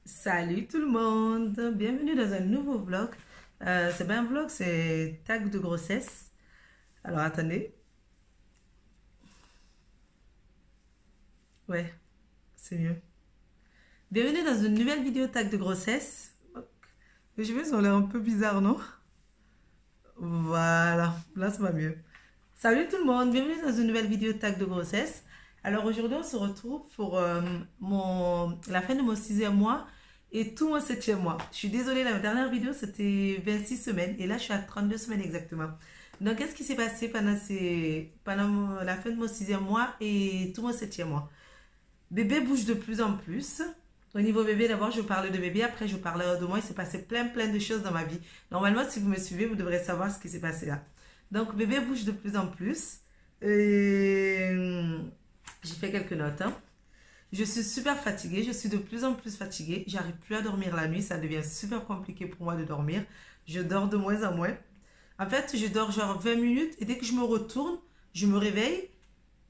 Salut tout le monde, bienvenue dans un nouveau vlog. C'est pas un vlog, c'est tag de grossesse. Alors attendez, ouais, c'est mieux. Bienvenue dans une nouvelle vidéo tag de grossesse. Les cheveux ont l'air un peu bizarres, non? Voilà, là ça va mieux. Salut tout le monde, bienvenue dans une nouvelle vidéo tag de grossesse. Alors aujourd'hui on se retrouve pour la fin de mon 6e mois et tout mon 7e mois. Je suis désolée, la dernière vidéo c'était 26 semaines et là je suis à 32 semaines exactement. Donc qu'est-ce qui s'est passé pendant la fin de mon 6e mois et tout mon 7e mois? Bébé bouge de plus en plus. Au niveau bébé, d'abord je parle de bébé, après je parlerai de moi. Il s'est passé plein de choses dans ma vie. Normalement si vous me suivez, vous devrez savoir ce qui s'est passé là. Donc bébé bouge de plus en plus. J'ai fait quelques notes. Je suis super fatiguée, je suis de plus en plus fatiguée. J'arrive plus à dormir la nuit, ça devient super compliqué pour moi de dormir. Je dors de moins en moins. En fait, je dors genre 20 minutes et dès que je me retourne, je me réveille.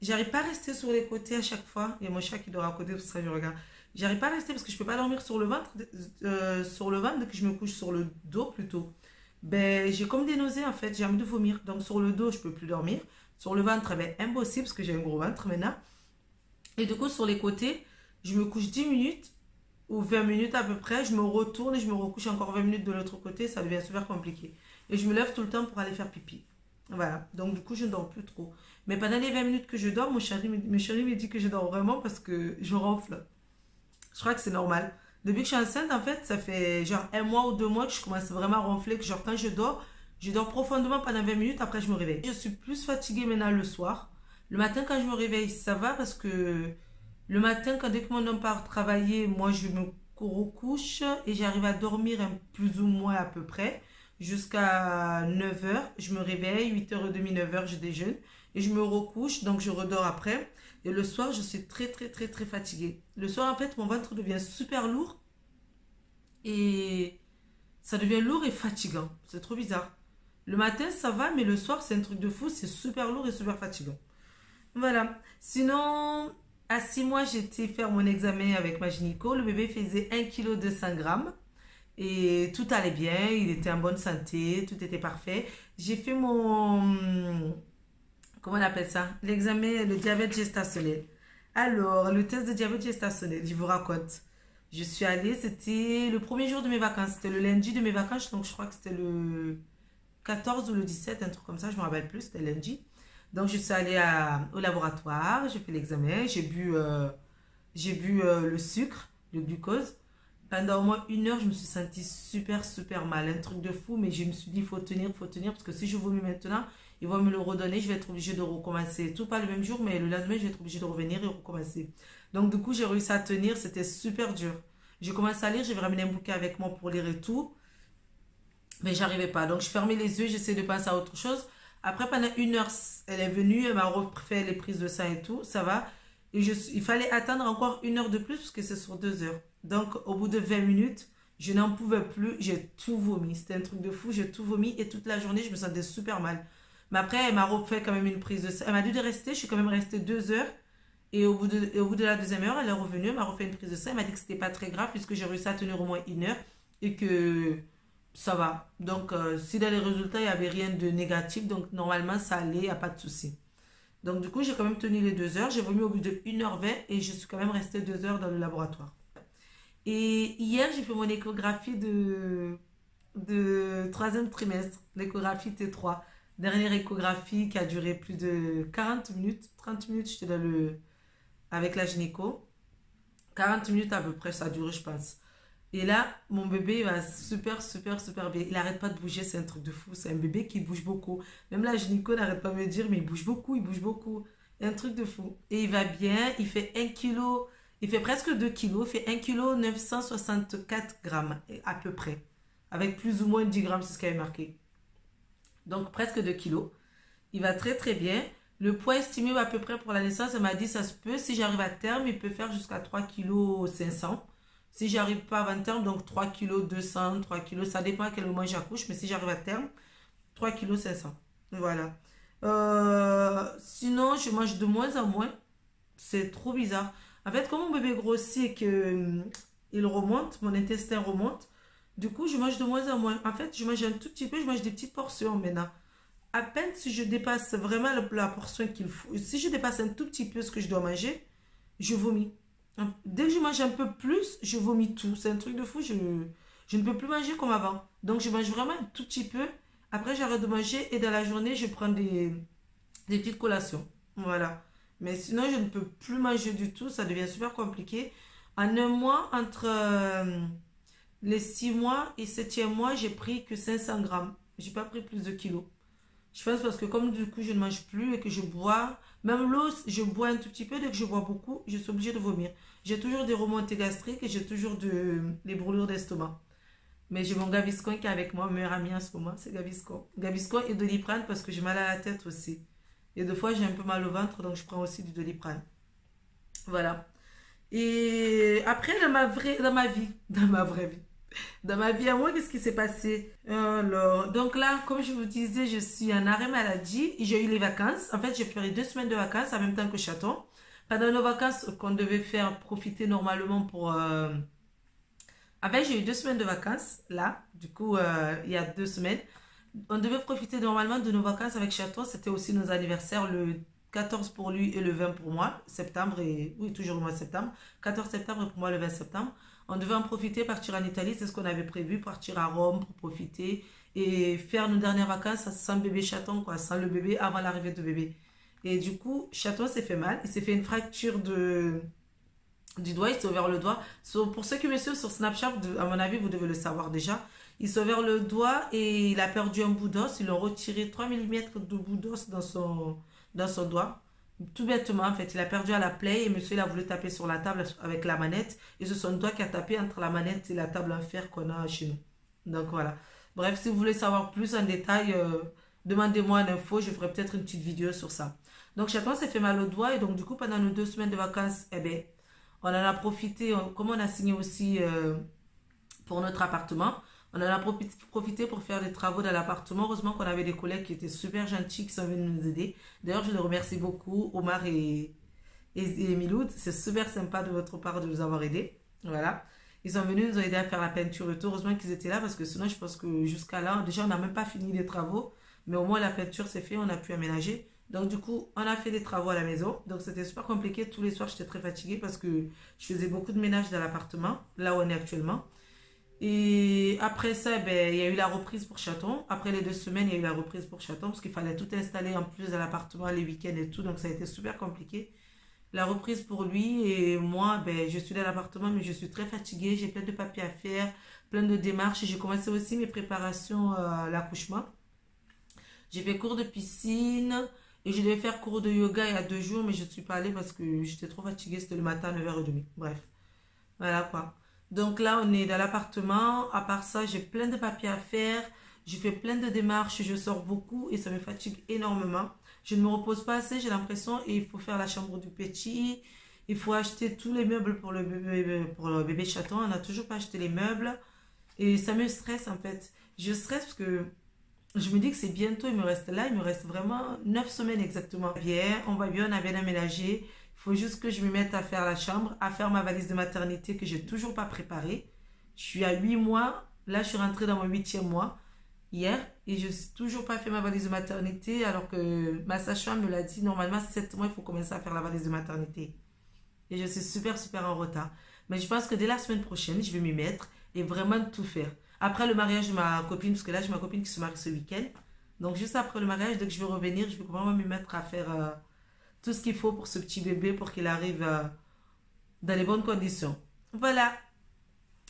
J'arrive pas à rester sur les côtés à chaque fois. Il y a mon chat qui dort à côté, pour ça je regarde. J'arrive pas à rester parce que je peux pas dormir sur le ventre, dès que je me couche sur le dos plutôt. Ben, j'ai comme des nausées en fait, j'ai envie de vomir. Donc sur le dos, je peux plus dormir. Sur le ventre, ben, impossible parce que j'ai un gros ventre maintenant. Et du coup, sur les côtés, je me couche 10 minutes ou 20 minutes à peu près. Je me retourne et je me recouche encore 20 minutes de l'autre côté. Ça devient super compliqué. Et je me lève tout le temps pour aller faire pipi. Voilà. Donc, du coup, je ne dors plus trop. Mais pendant les 20 minutes que je dors, mon chéri me dit que je dors vraiment parce que je ronfle. Je crois que c'est normal. Depuis que je suis enceinte, en fait, ça fait genre 1 mois ou 2 mois que je commence vraiment à ronfler. Que genre, quand je dors profondément pendant 20 minutes. Après, je me réveille. Je suis plus fatiguée maintenant le soir. Le matin, quand je me réveille, ça va parce que le matin, dès que mon homme part travailler, moi, je me recouche et j'arrive à dormir plus ou moins à peu près jusqu'à 9 h. Je me réveille, 8h30, 9 h, je déjeune et je me recouche, donc je redors après. Et le soir, je suis très fatiguée. Le soir, en fait, mon ventre devient super lourd et ça devient lourd et fatigant. C'est trop bizarre. Le matin, ça va, mais le soir, c'est un truc de fou, c'est super lourd et super fatigant. Voilà. Sinon, à 6 mois, j'étais faire mon examen avec ma gynéco. Le bébé faisait 1,2 kg et tout allait bien. Il était en bonne santé, tout était parfait. J'ai fait comment on appelle ça? L'examen, le diabète gestationnel. Alors, le test de diabète gestationnel, je vous raconte. Je suis allée, c'était le premier jour de mes vacances. C'était le lundi de mes vacances, donc je crois que c'était le 14 ou le 17, un truc comme ça, je ne me rappelle plus, c'était lundi. Donc, je suis allée au laboratoire, j'ai fait l'examen, j'ai bu le sucre, le glucose. Pendant au moins 1 heure, je me suis sentie super mal, un truc de fou, mais je me suis dit, il faut tenir, parce que si je vomis maintenant, ils vont me le redonner, je vais être obligée de recommencer. Tout pas le même jour, mais le lendemain, je vais être obligée de revenir et recommencer. Donc, du coup, j'ai réussi à tenir, c'était super dur. J'ai commencé à lire, j'avais ramené un bouquin avec moi pour lire et tout, mais j'arrivais pas. Donc, je fermais les yeux, j'essayais de passer à autre chose. Après, pendant 1 heure, elle est venue, elle m'a refait les prises de sang et tout, ça va. Et il fallait attendre encore 1 heure de plus parce que c'est sur 2 heures. Donc, au bout de 20 minutes, je n'en pouvais plus, j'ai tout vomi. C'était un truc de fou, j'ai tout vomi et toute la journée, je me sentais super mal. Mais après, elle m'a refait quand même une prise de sang. Elle m'a dit de rester, je suis quand même restée 2 heures. Et au bout de la deuxième heure, elle est revenue, elle m'a refait une prise de sang. Elle m'a dit que c'était pas très grave puisque j'ai réussi à tenir au moins 1 heure et que ça va. Donc, si dans les résultats, il n'y avait rien de négatif, donc normalement, ça allait, il n'y a pas de souci. Donc, du coup, j'ai quand même tenu les 2 heures. J'ai vomi au bout de 1h20 et je suis quand même restée 2 heures dans le laboratoire. Et hier, j'ai fait mon échographie de troisième trimestre, l'échographie T3. Dernière échographie qui a duré plus de 40 minutes. 30 minutes, j'étais avec la gynéco. 40 minutes à peu près, ça a duré, je pense. Et là, mon bébé, il va super bien. Il n'arrête pas de bouger, c'est un truc de fou. C'est un bébé qui bouge beaucoup. Même la gynéco n'arrête pas de me dire, mais il bouge beaucoup, il bouge beaucoup. C'est un truc de fou. Et il va bien, il fait 1 kg, il fait presque 2 kilos, il fait 1,964 kg à peu près. Avec plus ou moins 10 grammes, c'est ce qu'il avait marqué. Donc presque 2 kilos. Il va très bien. Le poids estimé à peu près pour la naissance, elle m'a dit, ça se peut. Si j'arrive à terme, il peut faire jusqu'à 3,5 kg. Si j'arrive pas à terme, donc 3,2 kg, 3 kg, ça dépend à quel moment j'accouche, mais si j'arrive à terme, 3,5 kg. Voilà. Sinon, je mange de moins en moins. C'est trop bizarre. En fait, quand mon bébé grossit et que il remonte, mon intestin remonte. Du coup, je mange de moins en moins. En fait, je mange un tout petit peu, je mange des petites portions maintenant. À peine si je dépasse vraiment la portion qu'il faut, si je dépasse un tout petit peu ce que je dois manger, je vomis. Dès que je mange un peu plus, je vomis tout. C'est un truc de fou, je ne peux plus manger comme avant. Donc, je mange vraiment un tout petit peu. Après, j'arrête de manger et dans la journée, je prends des petites collations. Voilà. Mais sinon, je ne peux plus manger du tout. Ça devient super compliqué. En un mois, entre les 6 mois et 7e mois, j'ai pris que 500 grammes. J'ai pas pris plus de kilos. Je pense parce que comme du coup, je ne mange plus et que je bois, même l'eau, je bois un tout petit peu. Dès que je bois beaucoup, je suis obligée de vomir. J'ai toujours des remontées gastriques et j'ai toujours des brûlures d'estomac. Mais j'ai mon Gaviscon qui est avec moi, meilleur ami en ce moment, c'est Gaviscon. Gaviscon et Doliprane parce que j'ai mal à la tête aussi. Et des fois, j'ai un peu mal au ventre, donc je prends aussi du Doliprane. Voilà. Et après, dans ma vie, dans ma vraie vie, dans ma vie à moi, qu'est-ce qui s'est passé? Alors, donc là, comme je vous disais, je suis en arrêt maladie. J'ai eu les vacances. En fait, j'ai fait 2 semaines de vacances en même temps que Chaton. Pendant nos vacances qu'on devait faire profiter normalement pour... En fait, j'ai eu 2 semaines de vacances, là. Du coup, il y a 2 semaines. On devait profiter normalement de nos vacances avec Chaton. C'était aussi nos anniversaires, le 14 pour lui et le 20 pour moi. Septembre et... Oui, toujours le mois de septembre. 14 septembre et pour moi le 20 septembre. On devait en profiter, partir en Italie. C'est ce qu'on avait prévu, partir à Rome pour profiter et faire nos dernières vacances sans bébé Chaton, quoi. Sans le bébé avant l'arrivée de bébé. Et du coup, Chaton s'est fait mal. Il s'est fait une fracture du doigt, il s'est ouvert le doigt. Pour ceux qui me suivent sur Snapchat, à mon avis, vous devez le savoir déjà. Il s'est ouvert le doigt et il a perdu un bout d'os. Ils ont retiré 3 millimètres de bout d'os dans son doigt. Tout bêtement, en fait, il a perdu à la play et monsieur, il a voulu taper sur la table avec la manette. Et c'est son doigt qui a tapé entre la manette et la table en fer qu'on a chez nous. Donc voilà. Bref, si vous voulez savoir plus en détail, demandez-moi une info. Je ferai peut-être une petite vidéo sur ça. Donc, Chaton s'est fait mal au doigt et donc, du coup, pendant nos 2 semaines de vacances, eh ben, on en a profité, comme on a signé aussi pour notre appartement, on en a profité pour faire des travaux dans l'appartement. Heureusement qu'on avait des collègues qui étaient super gentils, qui sont venus nous aider. D'ailleurs, je les remercie beaucoup, Omar et Miloud. C'est super sympa de votre part de nous avoir aidés. Voilà. Ils sont venus nous aider à faire la peinture et tout. Heureusement qu'ils étaient là parce que sinon, je pense que jusqu'à là, déjà, on n'a même pas fini les travaux. Mais au moins, la peinture s'est faite, on a pu aménager. Donc, du coup, on a fait des travaux à la maison. Donc, c'était super compliqué. Tous les soirs, j'étais très fatiguée parce que je faisais beaucoup de ménage dans l'appartement, là où on est actuellement. Et après ça, ben, il y a eu la reprise pour Chaton. Après les 2 semaines, il y a eu la reprise pour Chaton parce qu'il fallait tout installer en plus dans l'appartement, les week-ends et tout. Donc, ça a été super compliqué. La reprise pour lui et moi, ben, je suis dans l'appartement, mais je suis très fatiguée. J'ai plein de papiers à faire, plein de démarches. J'ai commencé aussi mes préparations à l'accouchement. J'ai fait cours de piscine et je devais faire cours de yoga il y a 2 jours, mais je ne suis pas allée parce que j'étais trop fatiguée. C'était le matin à 9h30. Bref, voilà quoi. Donc là, on est dans l'appartement. À part ça, j'ai plein de papiers à faire. Je fais plein de démarches. Je sors beaucoup et ça me fatigue énormément. Je ne me repose pas assez, j'ai l'impression. Et il faut faire la chambre du petit. Il faut acheter tous les meubles pour le bébé chaton. On n'a toujours pas acheté les meubles. Et ça me stresse en fait. Je stresse parce que je me dis que c'est bientôt, il me reste vraiment 9 semaines exactement. Bien, on va bien, on a bien aménagé. Il faut juste que je me mette à faire la chambre, à faire ma valise de maternité que j'ai toujours pas préparée. Je suis à 8 mois, là je suis rentrée dans mon 8e mois hier et je n'ai toujours pas fait ma valise de maternité alors que ma sage-femme me l'a dit, normalement 7 mois il faut commencer à faire la valise de maternité. Et je suis super super en retard. Mais je pense que dès la semaine prochaine, je vais m'y mettre et vraiment tout faire. Après le mariage de ma copine, parce que là j'ai ma copine qui se marie ce week-end. Donc juste après le mariage, dès que je vais revenir, je vais vraiment me mettre à faire tout ce qu'il faut pour ce petit bébé pour qu'il arrive dans les bonnes conditions. Voilà.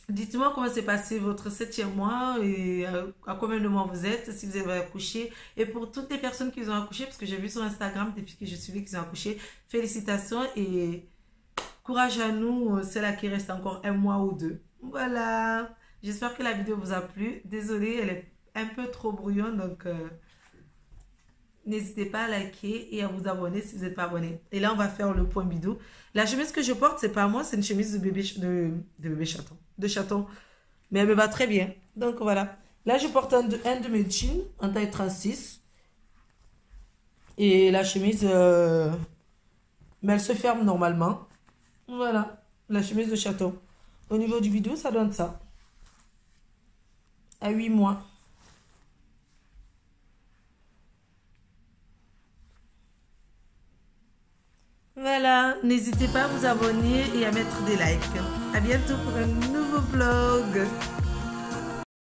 Dites-moi comment s'est passé votre 7e mois et à combien de mois vous êtes, si vous avez accouché. Et pour toutes les personnes qui ont accouché, parce que j'ai vu sur Instagram des filles que je suivais qui ont accouché, félicitations et courage à nous, celle qui reste encore un mois ou deux. Voilà. J'espère que la vidéo vous a plu. Désolée, elle est un peu trop brouillonne, donc n'hésitez pas à liker et à vous abonner si vous n'êtes pas abonné. Et là, on va faire le point bidou. La chemise que je porte, c'est pas moi, c'est une chemise de bébé chaton. De chaton. Mais elle me va très bien. Donc voilà. Là, je porte un de mes jeans en taille 36. Et la chemise, mais elle se ferme normalement. Voilà. La chemise de chaton. Au niveau du vidéo, ça donne ça. À 8 mois. Voilà, n'hésitez pas à vous abonner et à mettre des likes. À bientôt pour un nouveau vlog.